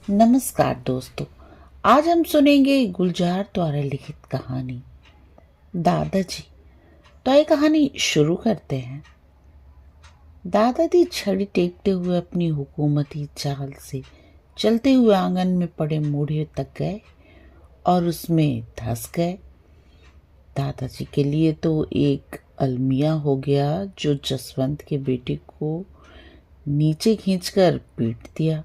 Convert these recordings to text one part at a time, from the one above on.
नमस्कार दोस्तों। आज हम सुनेंगे गुलजार द्वारा लिखित कहानी दादाजी। तो ये कहानी शुरू करते हैं। दादाजी छड़ी टेकते हुए अपनी हुकूमती चाल से चलते हुए आंगन में पड़े मूढ़े तक गए और उसमें धंस गए। दादाजी के लिए तो एक अलमिया हो गया जो जसवंत के बेटे को नीचे खींचकर पीट दिया।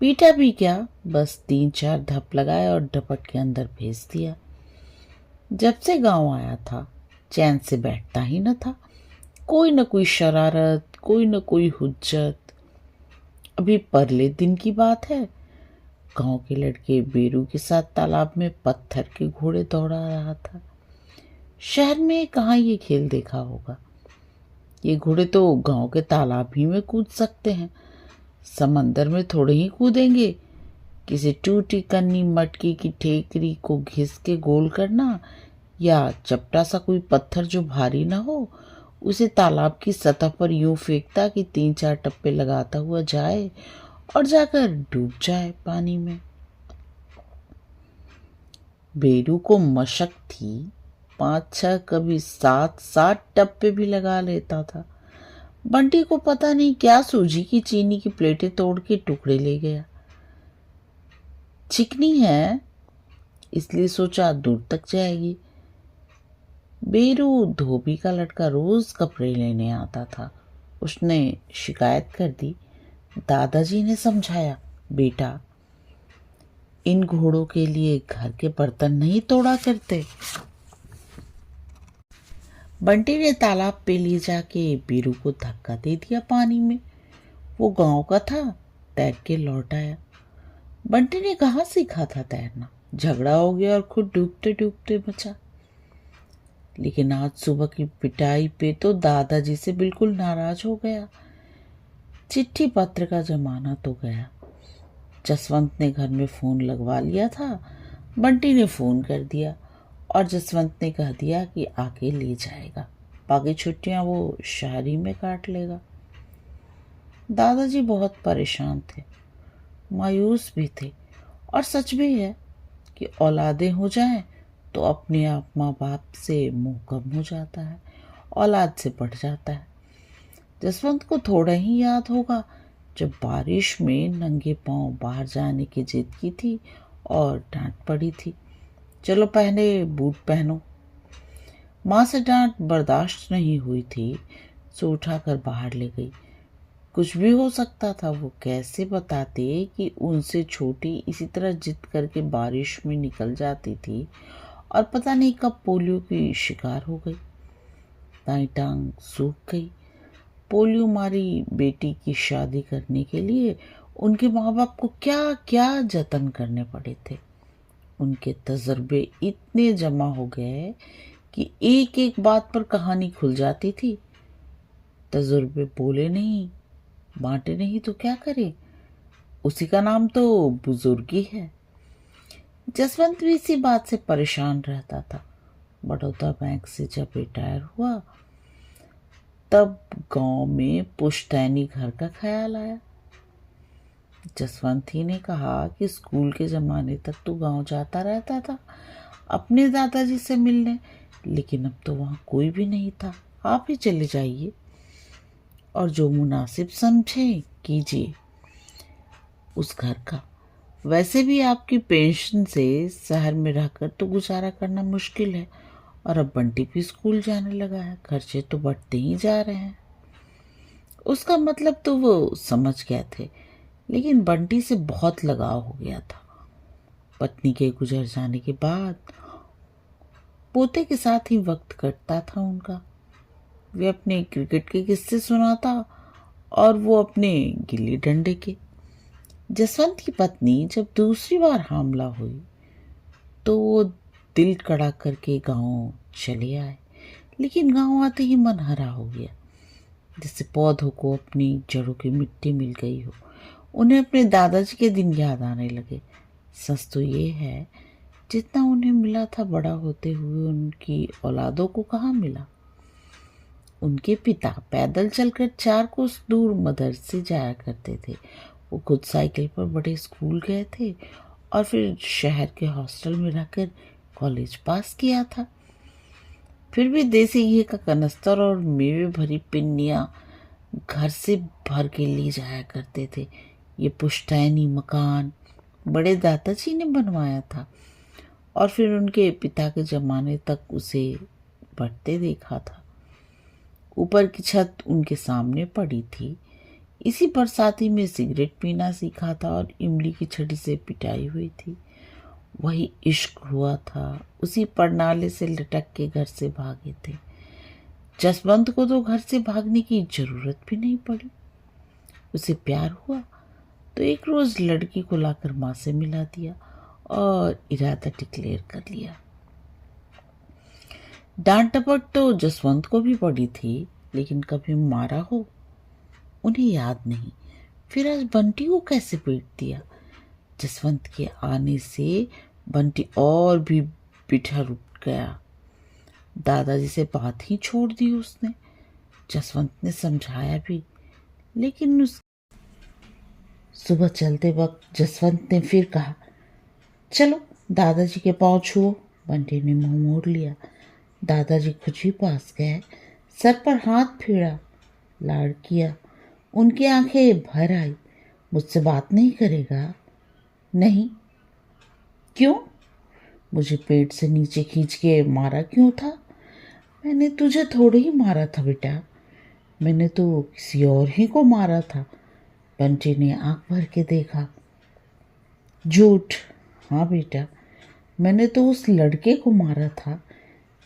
पीटा भी क्या, बस 3-4 धप लगाए और डपट के अंदर भेज दिया। जब से गांव आया था चैन से बैठता ही न था। कोई न कोई शरारत, कोई न कोई हुज्जत। अभी परले दिन की बात है, गांव के लड़के बेरू के साथ तालाब में पत्थर के घोड़े दौड़ा रहा था। शहर में कहाँ ये खेल देखा होगा। ये घोड़े तो गांव के तालाब ही में कूद सकते हैं, समंदर में थोड़े ही कूदेंगे। किसी टूटी कन्नी मटकी की ठेकरी को घिस के गोल करना या चपटा सा कोई पत्थर जो भारी ना हो उसे तालाब की सतह पर यूं फेंकता कि 3-4 टप्पे लगाता हुआ जाए और जाकर डूब जाए पानी में। बेरू को मशक थी, 5-6 कभी 7-7 टप्पे भी लगा लेता था। बंटी को पता नहीं क्या सूजी की चीनी की प्लेटें तोड़ के टुकड़े ले गया। चिकनी है इसलिए सोचा दूर तक जाएगी। बेरू धोबी का लड़का रोज कपड़े लेने आता था। उसने शिकायत कर दी। दादाजी ने समझाया, बेटा इन घोड़ों के लिए घर के बर्तन नहीं तोड़ा करते। बंटी ने तालाब पे ले जाके बेरू को धक्का दे दिया पानी में। वो गांव का था, तैर के लौट आया। बंटी ने कहाँ सीखा था तैरना, झगड़ा हो गया और खुद डूबते डूबते बचा। लेकिन आज सुबह की पिटाई पे तो दादाजी से बिल्कुल नाराज हो गया। चिट्ठी पत्र का जमाना तो गया। जसवंत ने घर में फोन लगवा लिया था। बंटी ने फोन कर दिया और जसवंत ने कह दिया कि आके ले जाएगा, बाकी छुट्टियां वो शहरी में काट लेगा। दादाजी बहुत परेशान थे, मायूस भी थे। और सच भी है कि औलादें हो जाएं तो अपने आप माँ बाप से मुंह कम हो जाता है, औलाद से बढ़ जाता है। जसवंत को थोड़ा ही याद होगा जब बारिश में नंगे पांव बाहर जाने की जिद की थी और डांट पड़ी थी, चलो पहले बूट पहनो। माँ से डांट बर्दाश्त नहीं हुई थी, सो उठाकर बाहर ले गई। कुछ भी हो सकता था, वो कैसे बताते कि उनसे छोटी इसी तरह जिद करके बारिश में निकल जाती थी और पता नहीं कब पोलियो की शिकार हो गई। दाई टांग सूख गई। पोलियो मारी बेटी की शादी करने के लिए उनके माँ बाप को क्या क्या जतन करने पड़े थे। उनके तजर्बे इतने जमा हो गए कि एक एक बात पर कहानी खुल जाती थी। तजुर्बे बोले नहीं, बांटे नहीं तो क्या करे, उसी का नाम तो बुजुर्गी है। जसवंत भी इसी बात से परेशान रहता था। बड़ौदा बैंक से जब रिटायर हुआ तब गांव में पुश्तैनी घर का ख्याल आया। जसवंत ही ने कहा कि स्कूल के ज़माने तक तो गांव जाता रहता था अपने दादाजी से मिलने, लेकिन अब तो वहाँ कोई भी नहीं था। आप ही चले जाइए और जो मुनासिब समझे कीजिए उस घर का। वैसे भी आपकी पेंशन से शहर में रहकर तो गुजारा करना मुश्किल है और अब बंटी भी स्कूल जाने लगा है, खर्चे तो बढ़ते ही जा रहे हैं। उसका मतलब तो वो समझ गए थे, लेकिन बंटी से बहुत लगाव हो गया था। पत्नी के गुजर जाने के बाद पोते के साथ ही वक्त कटता था उनका। वे अपने क्रिकेट के किस्से सुनाता और वो अपने गिल्ली डंडे के। जसवंत की पत्नी जब दूसरी बार हामला हुई तो वो दिल कड़ा करके गांव चले आए, लेकिन गांव आते ही मन हरा हो गया, जैसे पौधों को अपनी जड़ों की मिट्टी मिल गई हो। उन्हें अपने दादाजी के दिन याद आने लगे। सच तो ये है, जितना उन्हें मिला था बड़ा होते हुए उनकी औलादों को कहाँ मिला। उनके पिता पैदल चलकर 4 कोस दूर मदरसे जाया करते थे। वो खुद साइकिल पर बड़े स्कूल गए थे और फिर शहर के हॉस्टल में रहकर कॉलेज पास किया था। फिर भी देसी घी का कनस्तर और मेवे भरी पिन्नियाँ घर से भर के ले जाया करते थे। ये पुश्तैनी मकान बड़े दादाजी ने बनवाया था और फिर उनके पिता के ज़माने तक उसे बढ़ते देखा था। ऊपर की छत उनके सामने पड़ी थी। इसी बरसाती में सिगरेट पीना सीखा था और इमली की छड़ी से पिटाई हुई थी। वही इश्क हुआ था। उसी परनाले से लटक के घर से भागे थे। जसवंत को तो घर से भागने की जरूरत भी नहीं पड़ी। उसे प्यार हुआ तो एक रोज लड़की को लाकर माँ से मिला दिया और इरादा डिक्लेयर कर लिया। डांट टपट तो जसवंत को भी पड़ी थी, लेकिन कभी मारा हो उन्हें याद नहीं। फिर आज बंटी को कैसे पीट दिया। जसवंत के आने से बंटी और भी बिठर उठ गया। दादाजी से बात ही छोड़ दी उसने। जसवंत ने समझाया भी, लेकिन सुबह चलते वक्त जसवंत ने फिर कहा, चलो दादाजी के पाँव छुओ। बंटी ने मुंह मोड़ लिया। दादाजी खुद ही पास गए, सर पर हाथ फेरा, लाड़ किया। उनकी आंखें भर आई। मुझसे बात नहीं करेगा? नहीं। क्यों? मुझे पेट से नीचे खींच के मारा क्यों था? मैंने तुझे थोड़ी ही मारा था बेटा, मैंने तो किसी और ही को मारा था। बंटी ने आंख भर के देखा। झूठ। हाँ बेटा, मैंने तो उस लड़के को मारा था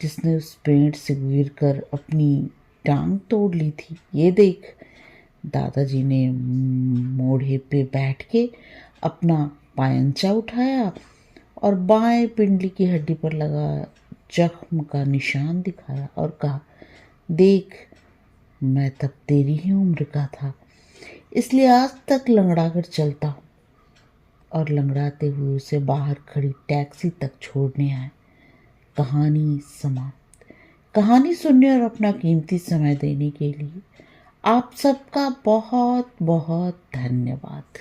जिसने उस पेड़ से गिर कर अपनी टांग तोड़ ली थी। ये देख। दादाजी ने मोढ़े पे बैठ के अपना पायंचा उठाया और बाएं पिंडली की हड्डी पर लगा जख्म का निशान दिखाया और कहा, देख, मैं तब तेरी ही उम्र का था, इसलिए आज तक लंगड़ा कर चलता हूँ। और लंगड़ाते हुए उसे बाहर खड़ी टैक्सी तक छोड़ने आए। कहानी समाप्त। कहानी सुनने और अपना कीमती समय देने के लिए आप सबका बहुत बहुत धन्यवाद।